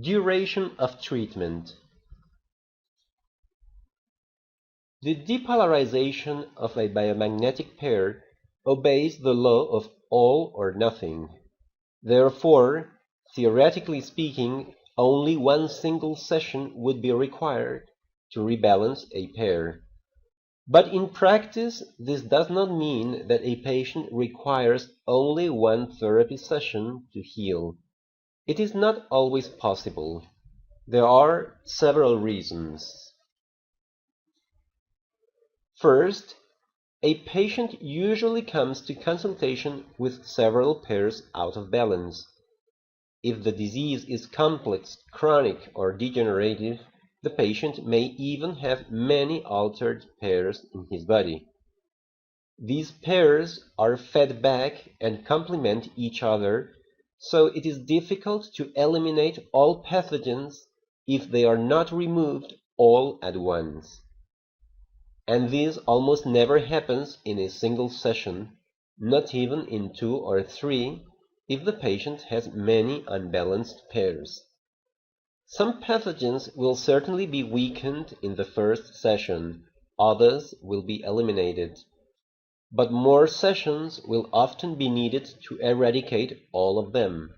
Duration of treatment. The depolarization of a biomagnetic pair obeys the law of all or nothing. Therefore, theoretically speaking, only one single session would be required to rebalance a pair. But in practice, this does not mean that a patient requires only one therapy session to heal. It is not always possible. There are several reasons. First, a patient usually comes to consultation with several pairs out of balance. If the disease is complex, chronic, or degenerative, the patient may even have many altered pairs in his body. These pairs are fed back and complement each other, so it is difficult to eliminate all pathogens if they are not removed all at once. And this almost never happens in a single session, not even in 2 or 3, if the patient has many unbalanced pairs. Some pathogens will certainly be weakened in the first session, others will be eliminated. But more sessions will often be needed to eradicate all of them.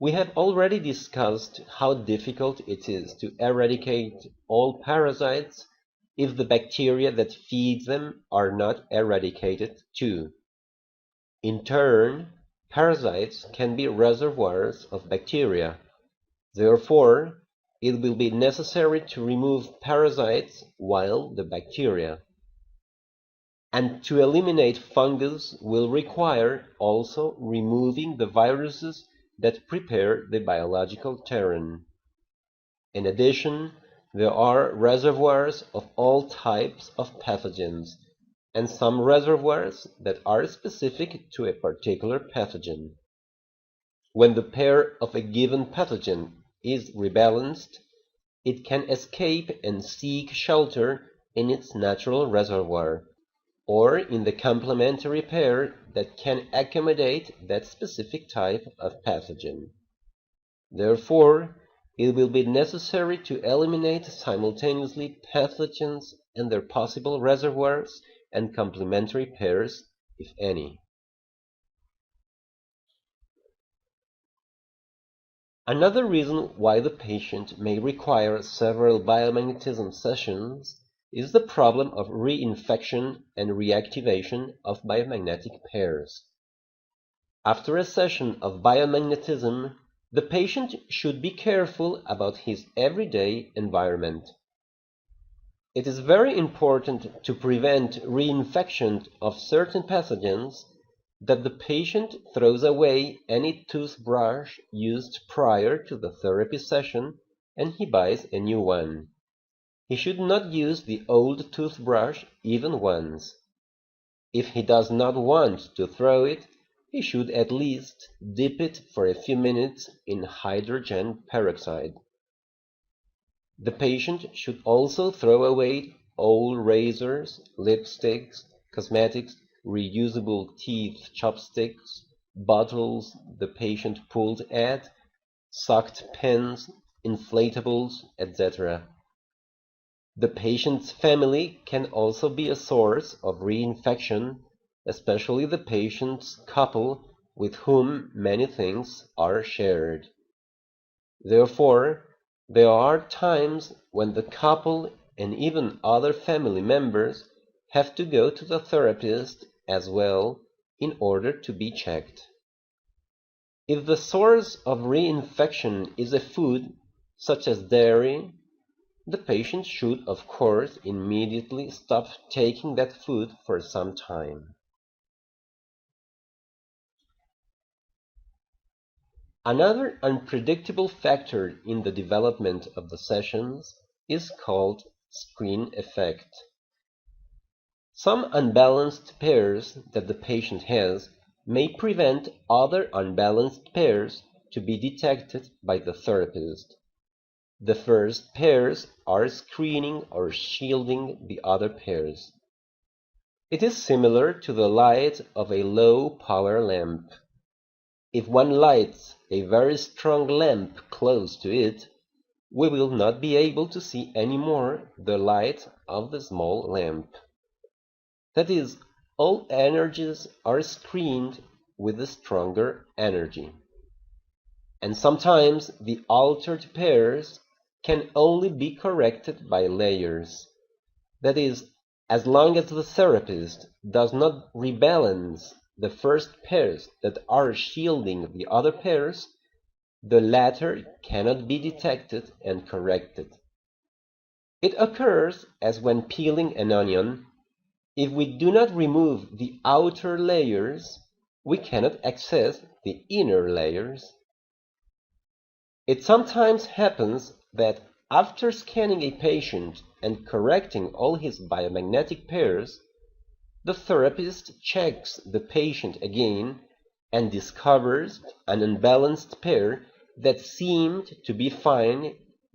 We have already discussed how difficult it is to eradicate all parasites if the bacteria that feed them are not eradicated too. In turn, parasites can be reservoirs of bacteria. Therefore, it will be necessary to remove parasites while the bacteria. And to eliminate fungus will require also removing the viruses that prepare the biological terrain. In addition, there are reservoirs of all types of pathogens, and some reservoirs that are specific to a particular pathogen. When the pair of a given pathogen is rebalanced, it can escape and seek shelter in its natural reservoir, or in the complementary pair that can accommodate that specific type of pathogen. Therefore, it will be necessary to eliminate simultaneously pathogens and their possible reservoirs and complementary pairs, if any. Another reason why the patient may require several biomagnetism sessions is the problem of reinfection and reactivation of biomagnetic pairs. After a session of biomagnetism, the patient should be careful about his everyday environment. It is very important to prevent reinfection of certain pathogens that the patient throws away any toothbrush used prior to the therapy session and he buys a new one. He should not use the old toothbrush even once. If he does not want to throw it, he should at least dip it for a few minutes in hydrogen peroxide. The patient should also throw away old razors, lipsticks, cosmetics, reusable teeth chopsticks, bottles the patient pulled at, sucked pens, inflatables, etc. The patient's family can also be a source of reinfection, especially the patient's couple with whom many things are shared. Therefore, there are times when the couple and even other family members have to go to the therapist as well in order to be checked. If the source of reinfection is a food such as dairy, the patient should, of course, immediately stop taking that food for some time. Another unpredictable factor in the development of the sessions is called screen effect. Some unbalanced pairs that the patient has may prevent other unbalanced pairs to be detected by the therapist. The first pairs are screening or shielding the other pairs. It is similar to the light of a low-power lamp. If one lights a very strong lamp close to it, we will not be able to see any more the light of the small lamp. That is, all energies are screened with a stronger energy. And sometimes the altered pairs can only be corrected by layers. That is, as long as the therapist does not rebalance the first pairs that are shielding the other pairs, the latter cannot be detected and corrected. It occurs as when peeling an onion. If we do not remove the outer layers, we cannot access the inner layers. It sometimes happens that after scanning a patient and correcting all his biomagnetic pairs, the therapist checks the patient again and discovers an unbalanced pair that seemed to be fine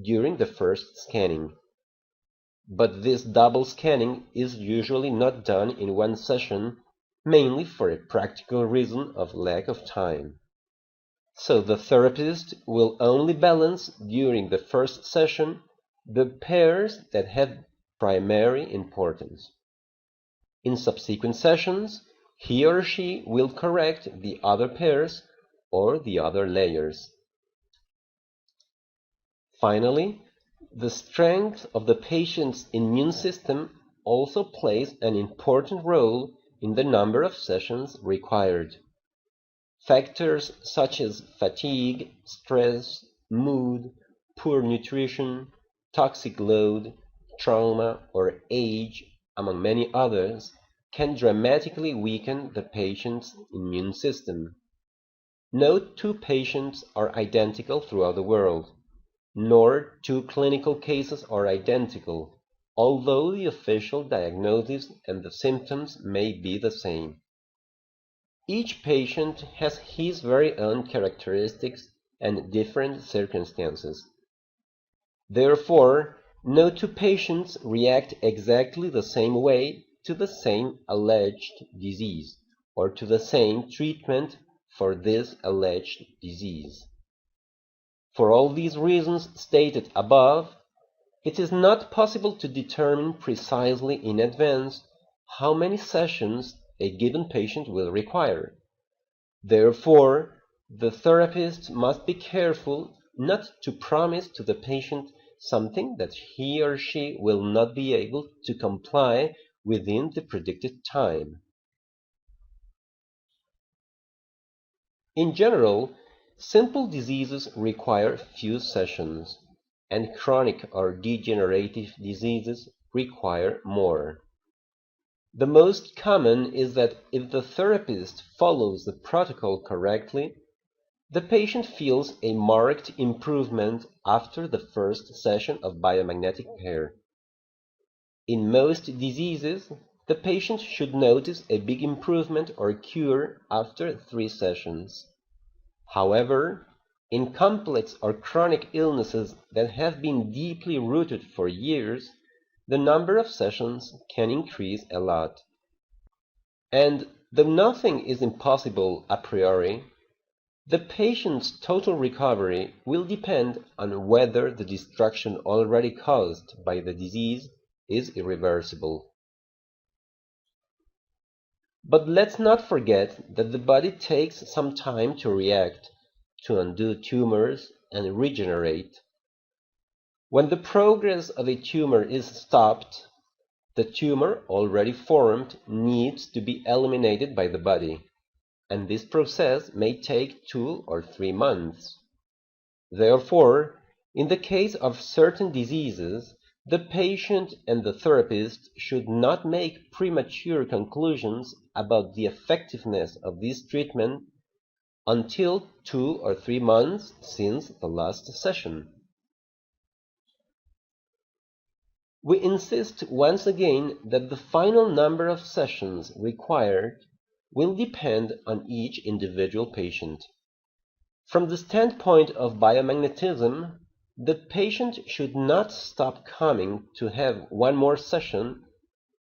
during the first scanning. But this double scanning is usually not done in one session, mainly for a practical reason of lack of time. So the therapist will only balance during the first session the pairs that have primary importance. In subsequent sessions, he or she will correct the other pairs or the other layers. Finally, the strength of the patient's immune system also plays an important role in the number of sessions required. Factors such as fatigue, stress, mood, poor nutrition, toxic load, trauma, or age, among many others, can dramatically weaken the patient's immune system. No two patients are identical throughout the world, nor two clinical cases are identical, although the official diagnosis and the symptoms may be the same. Each patient has his very own characteristics and different circumstances. Therefore, no two patients react exactly the same way to the same alleged disease, or to the same treatment for this alleged disease. For all these reasons stated above, it is not possible to determine precisely in advance how many sessions a given patient will require. Therefore, the therapist must be careful not to promise to the patient something that he or she will not be able to comply within the predicted time. In general, simple diseases require few sessions, and chronic or degenerative diseases require more. The most common is that if the therapist follows the protocol correctly, the patient feels a marked improvement after the first session of biomagnetic pair. In most diseases, the patient should notice a big improvement or cure after 3 sessions. However, in complex or chronic illnesses that have been deeply rooted for years, the number of sessions can increase a lot. And though nothing is impossible a priori, the patient's total recovery will depend on whether the destruction already caused by the disease is irreversible. But let's not forget that the body takes some time to react, to undo tumors and regenerate. When the progress of a tumor is stopped, the tumor already formed needs to be eliminated by the body, and this process may take 2 or 3 months. Therefore, in the case of certain diseases, the patient and the therapist should not make premature conclusions about the effectiveness of this treatment until 2 or 3 months since the last session. We insist once again that the final number of sessions required will depend on each individual patient. From the standpoint of biomagnetism, the patient should not stop coming to have one more session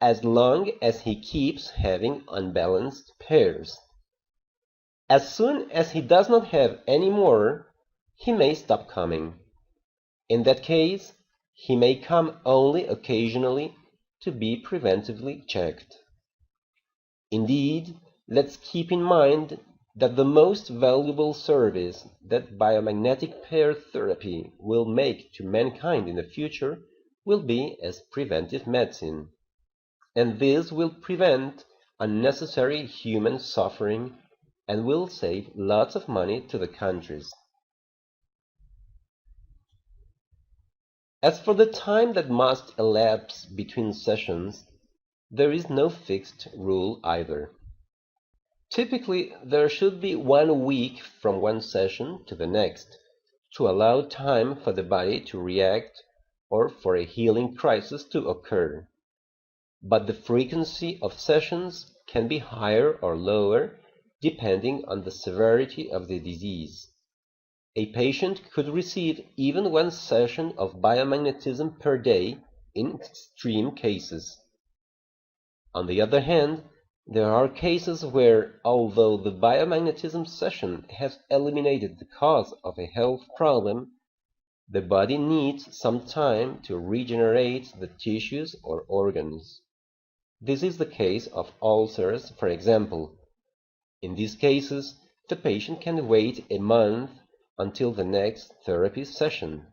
as long as he keeps having unbalanced pairs. As soon as he does not have any more, he may stop coming. In that case, he may come only occasionally to be preventively checked. Indeed, let's keep in mind that the most valuable service that biomagnetic pair therapy will make to mankind in the future will be as preventive medicine, and this will prevent unnecessary human suffering and will save lots of money to the countries. As for the time that must elapse between sessions, there is no fixed rule either. Typically, there should be 1 week from one session to the next to allow time for the body to react or for a healing crisis to occur. But the frequency of sessions can be higher or lower depending on the severity of the disease. A patient could receive even 1 session of biomagnetism per day in extreme cases. On the other hand, there are cases where, although the biomagnetism session has eliminated the cause of a health problem, the body needs some time to regenerate the tissues or organs. This is the case of ulcers, for example. In these cases, the patient can wait a month until the next therapy session.